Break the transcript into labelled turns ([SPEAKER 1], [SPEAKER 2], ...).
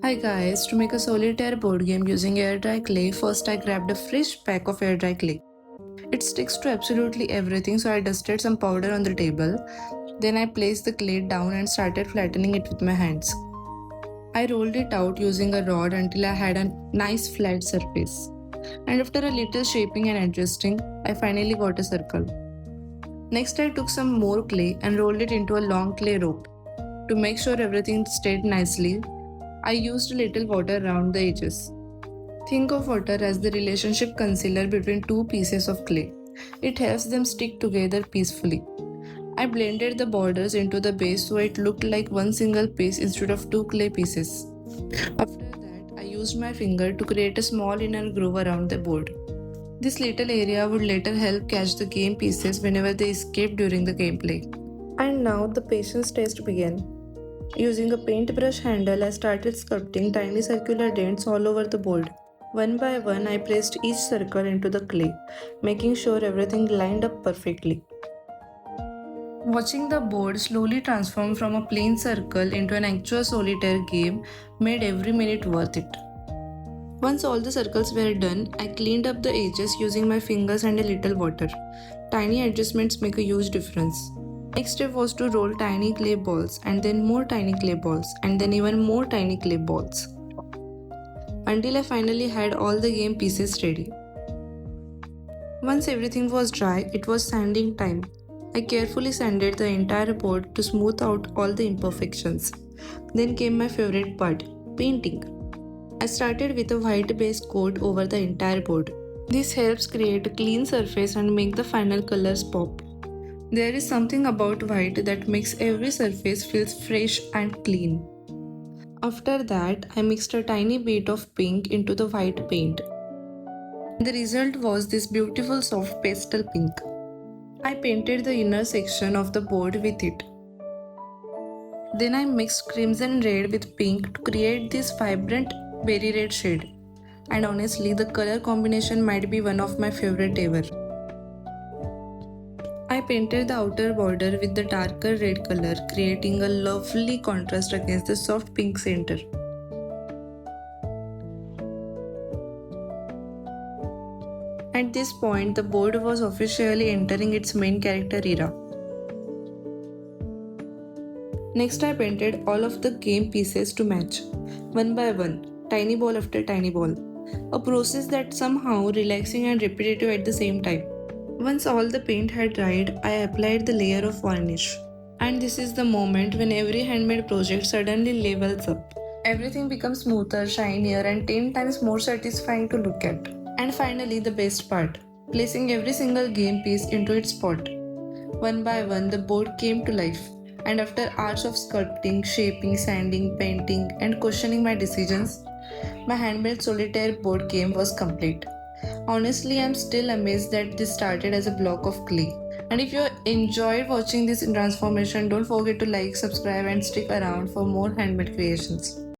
[SPEAKER 1] Hi guys, to make a solitaire board game using air dry clay, first I grabbed a fresh pack of air dry clay. It sticks to absolutely everything, so I dusted some powder on the table. Then I placed the clay down and started flattening it with my hands. I rolled it out using a rod until I had a nice flat surface. And after a little shaping and adjusting, I finally got a circle. Next, I took some more clay and rolled it into a long clay rope. To make sure everything stayed nicely, I used a little water around the edges. Think of water as the relationship concealer between two pieces of clay. It helps them stick together peacefully. I blended the borders into the base so it looked like one single piece instead of two clay pieces. After that, I used my finger to create a small inner groove around the board. This little area would later help catch the game pieces whenever they escape during the gameplay. And now the patience test began. Using a paintbrush handle, I started sculpting tiny circular dents all over the board. One by one, I placed each circle into the clay, making sure everything lined up perfectly. Watching the board slowly transform from a plain circle into an actual solitaire game made every minute worth it. Once all the circles were done, I cleaned up the edges using my fingers and a little water. Tiny adjustments make a huge difference. Next step was to roll tiny clay balls and then more tiny clay balls and then even more tiny clay balls until I finally had all the game pieces ready. Once everything was dry, it was sanding time. I carefully sanded the entire board to smooth out all the imperfections. Then came my favorite part, painting. I started with a white base coat over the entire board. This helps create a clean surface and make the final colors pop. There is something about white that makes every surface feel fresh and clean. After that, I mixed a tiny bit of pink into the white paint. The result was this beautiful soft pastel pink. I painted the inner section of the board with it. Then I mixed crimson red with pink to create this vibrant berry red shade. And honestly, the color combination might be one of my favorite ever. I painted the outer border with the darker red color, creating a lovely contrast against the soft pink center. At this point, the board was officially entering its main character era. Next, I painted all of the game pieces to match, one by one, tiny ball after tiny ball. A process that's somehow relaxing and repetitive at the same time. Once all the paint had dried, I applied the layer of varnish. And this is the moment when every handmade project suddenly levels up. Everything becomes smoother, shinier, and 10 times more satisfying to look at. And finally, the best part, placing every single game piece into its spot. One by one, the board came to life. And after hours of sculpting, shaping, sanding, painting, and questioning my decisions, my handmade solitaire board game was complete. Honestly, I'm still amazed that this started as a block of clay. And if you enjoyed watching this transformation, don't forget to like, subscribe, and stick around for more handmade creations.